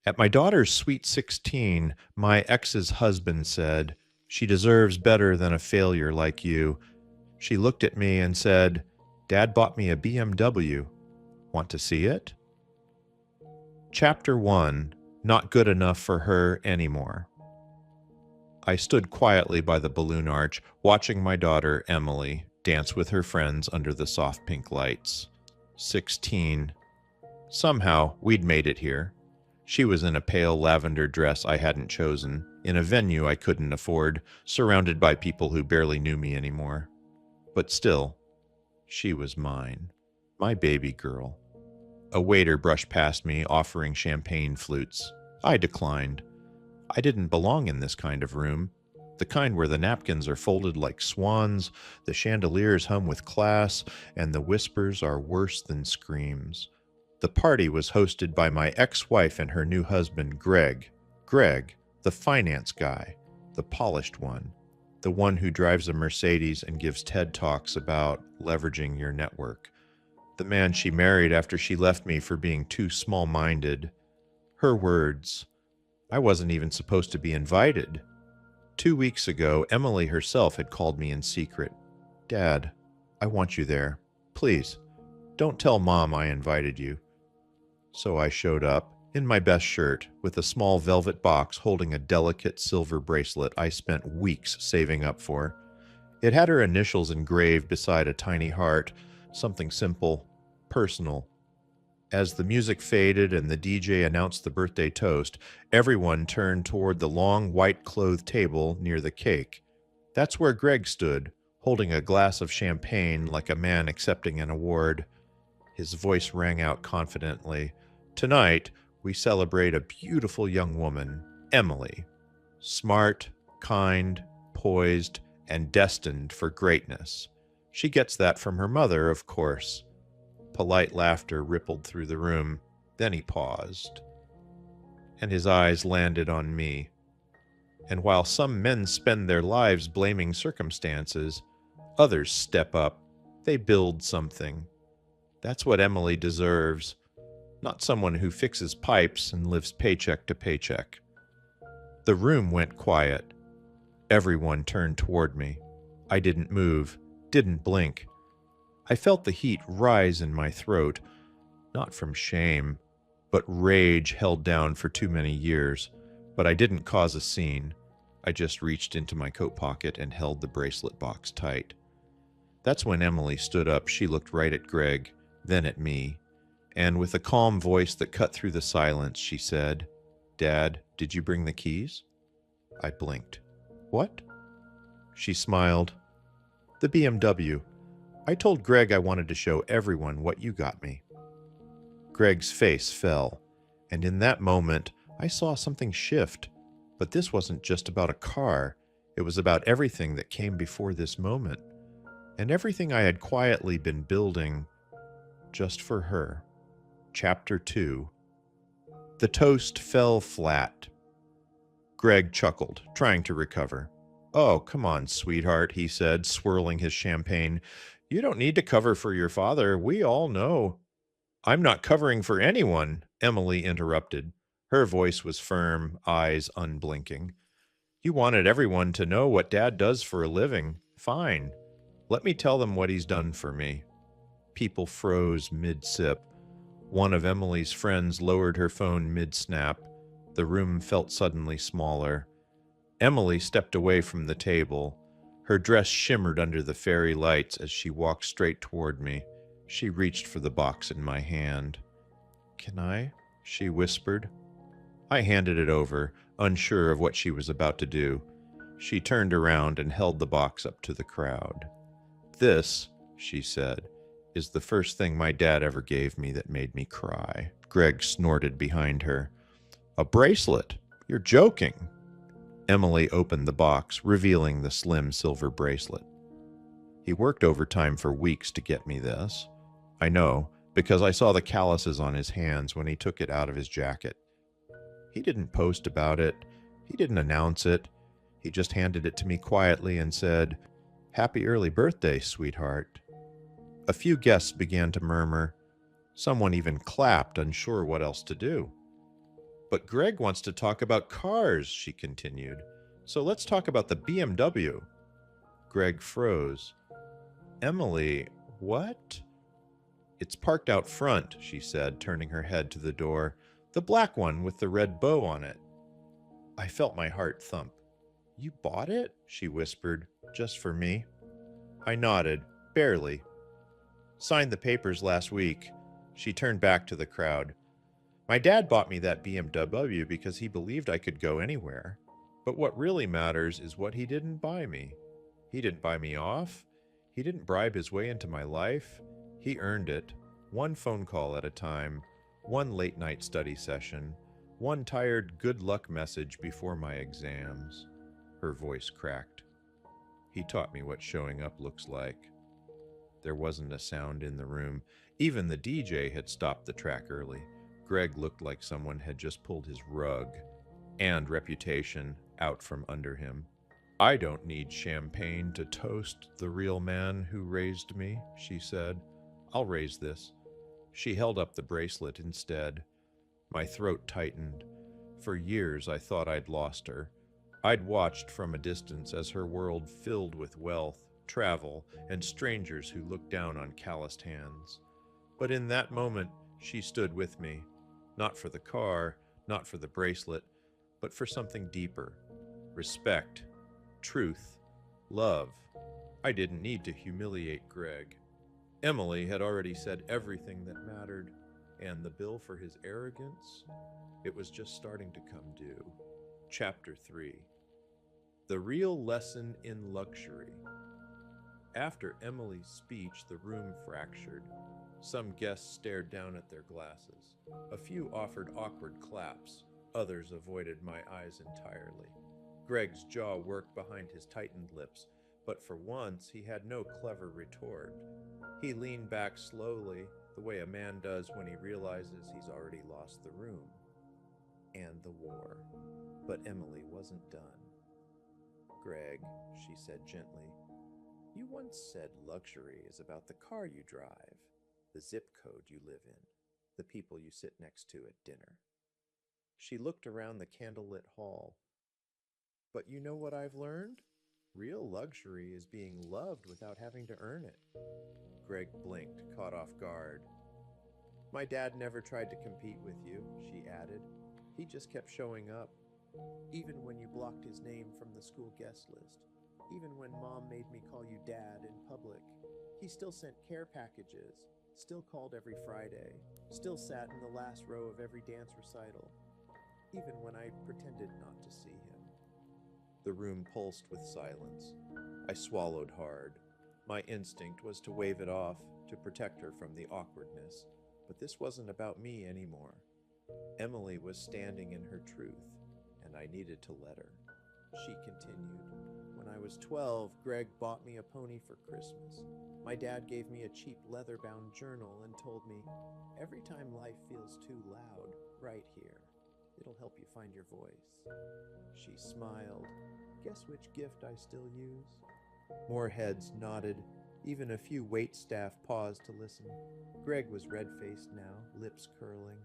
At my daughter's sweet 16, my ex's husband said, "She deserves better than a failure like you." She looked at me and said, "Dad bought me a BMW. Want to see it?" Chapter 1: Not Good Enough for Her Anymore. I stood quietly by the balloon arch, watching my daughter, Emily, dance with her friends under the soft pink lights. 16. Somehow, we'd made it here. She was in a pale lavender dress I hadn't chosen, in a venue I couldn't afford, surrounded by people who barely knew me anymore. But still, she was mine. My baby girl. A waiter brushed past me, offering champagne flutes. I declined. I didn't belong in this kind of room. The kind where the napkins are folded like swans, the chandeliers hum with class, and the whispers are worse than screams. The party was hosted by my ex-wife and her new husband, Greg. Greg, the finance guy, the polished one, the one who drives a Mercedes and gives TED Talks about leveraging your network. The man she married after she left me for being too small-minded. Her words. I wasn't even supposed to be invited. 2 weeks ago, Emily herself had called me in secret. "Dad, I want you there. Please, don't tell Mom I invited you." So I showed up, in my best shirt, with a small velvet box holding a delicate silver bracelet I spent weeks saving up for. It had her initials engraved beside a tiny heart, something simple, personal. As the music faded and the DJ announced the birthday toast, everyone turned toward the long white-clothed table near the cake. That's where Greg stood, holding a glass of champagne like a man accepting an award. His voice rang out confidently. "Tonight, we celebrate a beautiful young woman, Emily. Smart, kind, poised, and destined for greatness. She gets that from her mother, of course." Polite laughter rippled through the room. Then he paused, and his eyes landed on me. And while some men spend their lives blaming circumstances, others step up. They build something. That's what Emily deserves, not someone who fixes pipes and lives paycheck to paycheck. The room went quiet. Everyone turned toward me. I didn't move, didn't blink. I felt the heat rise in my throat, not from shame, but rage held down for too many years. But I didn't cause a scene. I just reached into my coat pocket and held the bracelet box tight. That's when Emily stood up. She looked right at Greg, then at me, and with a calm voice that cut through the silence, she said, "Dad, did you bring the keys?" I blinked. "What?" She smiled. "The BMW. I told Greg I wanted to show everyone what you got me." Greg's face fell, and in that moment, I saw something shift. But this wasn't just about a car. It was about everything that came before this moment, and everything I had quietly been building just for her. Chapter 2. The toast fell flat. Greg chuckled, trying to recover. "Oh, come on, sweetheart," he said, swirling his champagne. "You don't need to cover for your father. We all know." "I'm not covering for anyone," Emily interrupted. Her voice was firm, eyes unblinking. "You wanted everyone to know what Dad does for a living. Fine. Let me tell them what he's done for me." People froze mid-sip. One of Emily's friends lowered her phone mid-snap. The room felt suddenly smaller. Emily stepped away from the table. Her dress shimmered under the fairy lights as she walked straight toward me. She reached for the box in my hand. "Can I?" she whispered. I handed it over, unsure of what she was about to do. She turned around and held the box up to the crowd. "This," she said, "is the first thing my dad ever gave me that made me cry." Greg snorted behind her. "A bracelet? You're joking." Emily opened the box, revealing the slim silver bracelet. "He worked overtime for weeks to get me this. I know, because I saw the calluses on his hands when he took it out of his jacket. He didn't post about it. He didn't announce it. He just handed it to me quietly and said, 'Happy early birthday, sweetheart.'" A few guests began to murmur. Someone even clapped, unsure what else to do. But Greg wants to talk about cars, she continued. So let's talk about the BMW. Greg froze. Emily, what? It's parked out front, she said, turning her head to the door. The black one with the red bow on it. I felt my heart thump. You bought it? She whispered, just for me. I nodded, barely. Signed the papers last week. She turned back to the crowd. My dad bought me that BMW because he believed I could go anywhere. But what really matters is what he didn't buy me. He didn't buy me off. He didn't bribe his way into my life. He earned it, one phone call at a time, one late night study session, one tired good luck message before my exams. Her voice cracked. He taught me what showing up looks like. There wasn't a sound in the room. Even the DJ had stopped the track early. Greg looked like someone had just pulled his rug and reputation out from under him. I don't need champagne to toast the real man who raised me, she said. I'll raise this. She held up the bracelet instead. My throat tightened. For years I thought I'd lost her. I'd watched from a distance as her world filled with wealth, travel, and strangers who looked down on calloused hands. But in that moment, she stood with me. Not for the car, not for the bracelet, but for something deeper. Respect, truth, love. I didn't need to humiliate Greg. Emily had already said everything that mattered, and the bill for his arrogance, it was just starting to come due. Chapter 3. The Real Lesson in Luxury. After Emily's speech, the room fractured. Some guests stared down at their glasses. A few offered awkward claps. Others avoided my eyes entirely. Greg's jaw worked behind his tightened lips, but for once he had no clever retort. He leaned back slowly, the way a man does when he realizes he's already lost the room. And the war. But Emily wasn't done. Greg, she said gently, you once said luxury is about the car you drive, the zip code you live in, the people you sit next to at dinner. She looked around the candlelit hall. But you know what I've learned? Real luxury is being loved without having to earn it. Greg blinked, caught off guard. My dad never tried to compete with you, she added. He just kept showing up. Even when you blocked his name from the school guest list. Even when Mom made me call you Dad in public. He still sent care packages. Still called every Friday. Still sat in the last row of every dance recital. Even when I pretended not to see him. The room pulsed with silence. I swallowed hard. My instinct was to wave it off, to protect her from the awkwardness. But this wasn't about me anymore. Emily was standing in her truth, and I needed to let her. She continued. When I was 12, Greg bought me a pony for Christmas. My dad gave me a cheap leather-bound journal and told me, every time life feels too loud, write here. It'll help you find your voice. She smiled. Guess which gift I still use? More heads nodded. Even a few wait staff paused to listen. Greg was red-faced now, lips curling.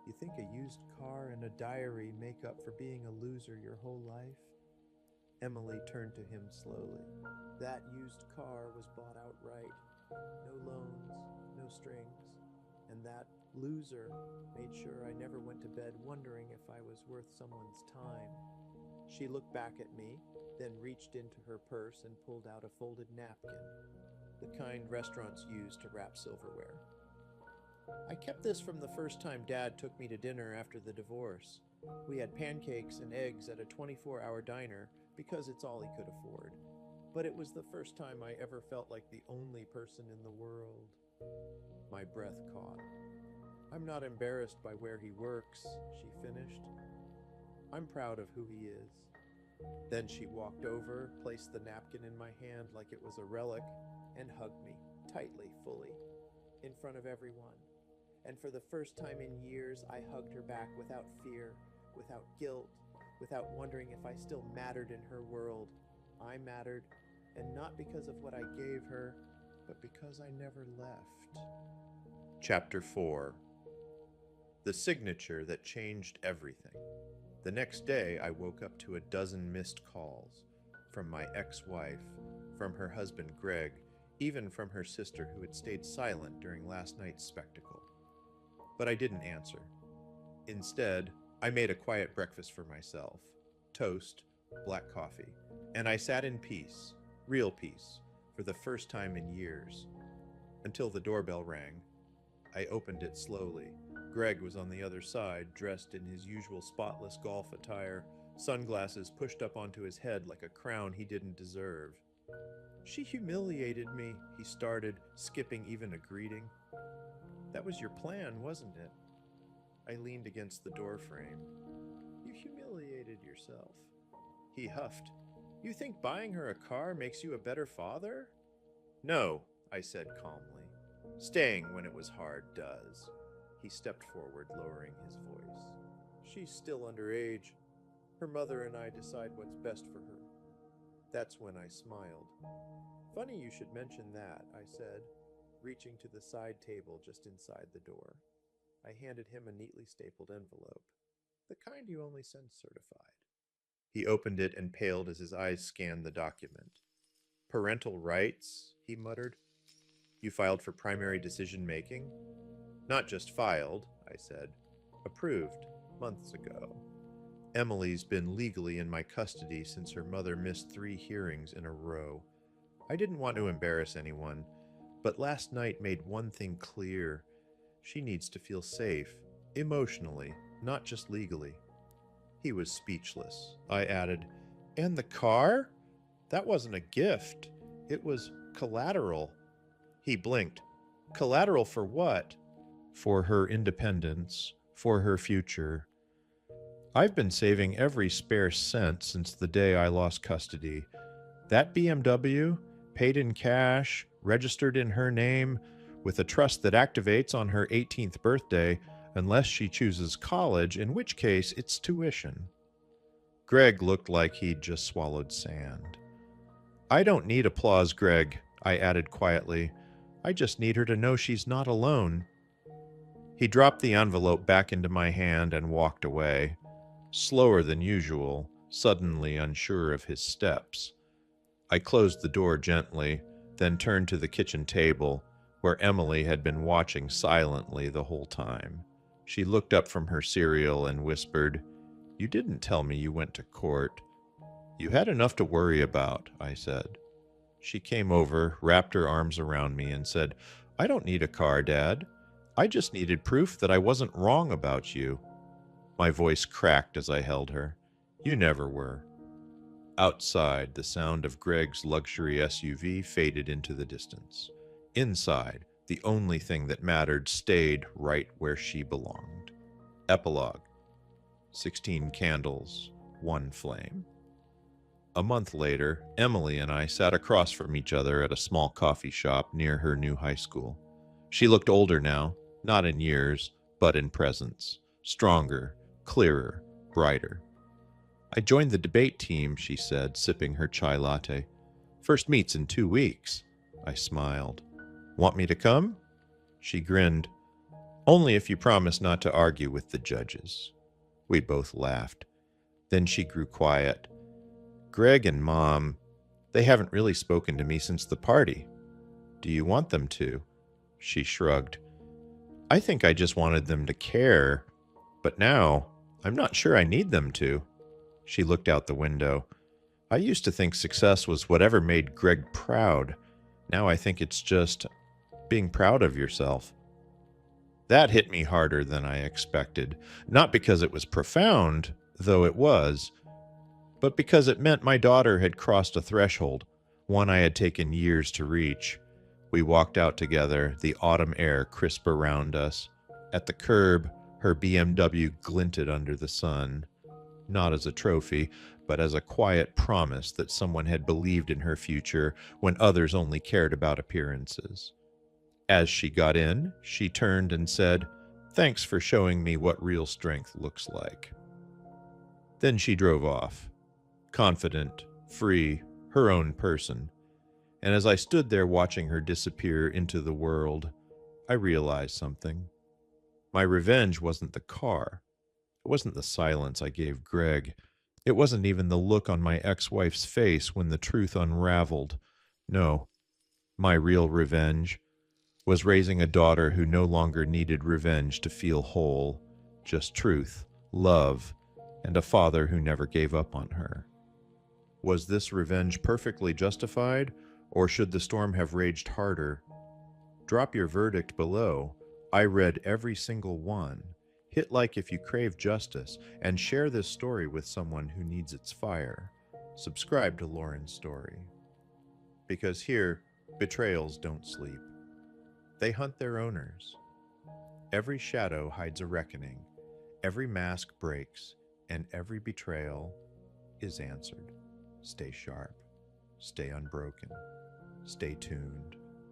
You think a used car and a diary make up for being a loser your whole life? Emily turned to him slowly. That used car was bought outright. No loans, no strings. And that loser made sure I never went to bed wondering if I was worth someone's time. She looked back at me, then reached into her purse and pulled out a folded napkin, the kind restaurants use to wrap silverware. I kept this from the first time Dad took me to dinner after the divorce. We had pancakes and eggs at a 24-hour diner because it's all he could afford. But it was the first time I ever felt like the only person in the world. My breath caught. I'm not embarrassed by where he works, she finished. I'm proud of who he is. Then she walked over, placed the napkin in my hand like it was a relic, and hugged me, tightly, fully, in front of everyone. And for the first time in years, I hugged her back without fear, without guilt, without wondering if I still mattered in her world. I mattered, and not because of what I gave her, but because I never left. Chapter 4. The signature that changed everything. The next day, I woke up to a dozen missed calls from my ex-wife, from her husband Greg, even from her sister who had stayed silent during last night's spectacle. But I didn't answer. Instead, I made a quiet breakfast for myself. Toast, black coffee, and I sat in peace, real peace, for the first time in years, until the doorbell rang. I opened it slowly. Greg was on the other side, dressed in his usual spotless golf attire, sunglasses pushed up onto his head like a crown he didn't deserve. "She humiliated me," he started, skipping even a greeting. "That was your plan, wasn't it?" I leaned against the doorframe. "You humiliated yourself." He huffed. "You think buying her a car makes you a better father?" "No," I said calmly. "Staying when it was hard does." He stepped forward, lowering his voice. "She's still underage. Her mother and I decide what's best for her." That's when I smiled. "Funny you should mention that," I said, reaching to the side table just inside the door. I handed him a neatly stapled envelope, the kind you only send certified. He opened it and paled as his eyes scanned the document. "Parental rights," he muttered. "You filed for primary decision-making?" "Not just filed," I said. "Approved, months ago. Emily's been legally in my custody since her mother missed 3 hearings in a row. I didn't want to embarrass anyone, but last night made one thing clear. She needs to feel safe, emotionally, not just legally." He was speechless. I added, "And the car? That wasn't a gift. It was collateral." He blinked. "Collateral for what?" "For her independence, for her future. I've been saving every spare cent since the day I lost custody. That BMW, paid in cash, registered in her name, with a trust that activates on her 18th birthday, unless she chooses college, in which case it's tuition." Greg looked like he'd just swallowed sand. "I don't need applause, Greg," I added quietly. "I just need her to know she's not alone." He dropped the envelope back into my hand and walked away, slower than usual, suddenly unsure of his steps. I closed the door gently, then turned to the kitchen table, where Emily had been watching silently the whole time. She looked up from her cereal and whispered, "You didn't tell me you went to court." "You had enough to worry about," I said. She came over, wrapped her arms around me, and said, "I don't need a car, Dad. I just needed proof that I wasn't wrong about you." My voice cracked as I held her. "You never were." Outside, the sound of Greg's luxury SUV faded into the distance. Inside, the only thing that mattered stayed right where she belonged. Epilogue. 16 candles, 1 flame. A month later, Emily and I sat across from each other at a small coffee shop near her new high school. She looked older now, not in years, but in presence. Stronger, clearer, brighter. "I joined the debate team," she said, sipping her chai latte. "First meet's in 2 weeks." I smiled. "Want me to come?" She grinned. "Only if you promise not to argue with the judges." We both laughed. Then she grew quiet. "Greg and Mom, they haven't really spoken to me since the party. Do you want them to?" She shrugged. "I think I just wanted them to care. But now, I'm not sure I need them to." She looked out the window. "I used to think success was whatever made Greg proud. Now I think it's just being proud of yourself." That hit me harder than I expected, not because it was profound, though it was, but because it meant my daughter had crossed a threshold, one I had taken years to reach. We walked out together, the autumn air crisp around us. At the curb, her BMW glinted under the sun, not as a trophy, but as a quiet promise that someone had believed in her future when others only cared about appearances. As she got in, she turned and said, "Thanks for showing me what real strength looks like." Then she drove off, confident, free, her own person. And as I stood there watching her disappear into the world, I realized something. My revenge wasn't the car. It wasn't the silence I gave Greg. It wasn't even the look on my ex-wife's face when the truth unraveled. No, my real revenge was raising a daughter who no longer needed revenge to feel whole, just truth, love, and a father who never gave up on her. Was this revenge perfectly justified, or should the storm have raged harder? Drop your verdict below. I read every single one. Hit like if you crave justice, and share this story with someone who needs its fire. Subscribe to Lauren's story. Because here, betrayals don't sleep. They hunt their owners. Every shadow hides a reckoning. Every mask breaks, and every betrayal is answered. Stay sharp. Stay unbroken. Stay tuned.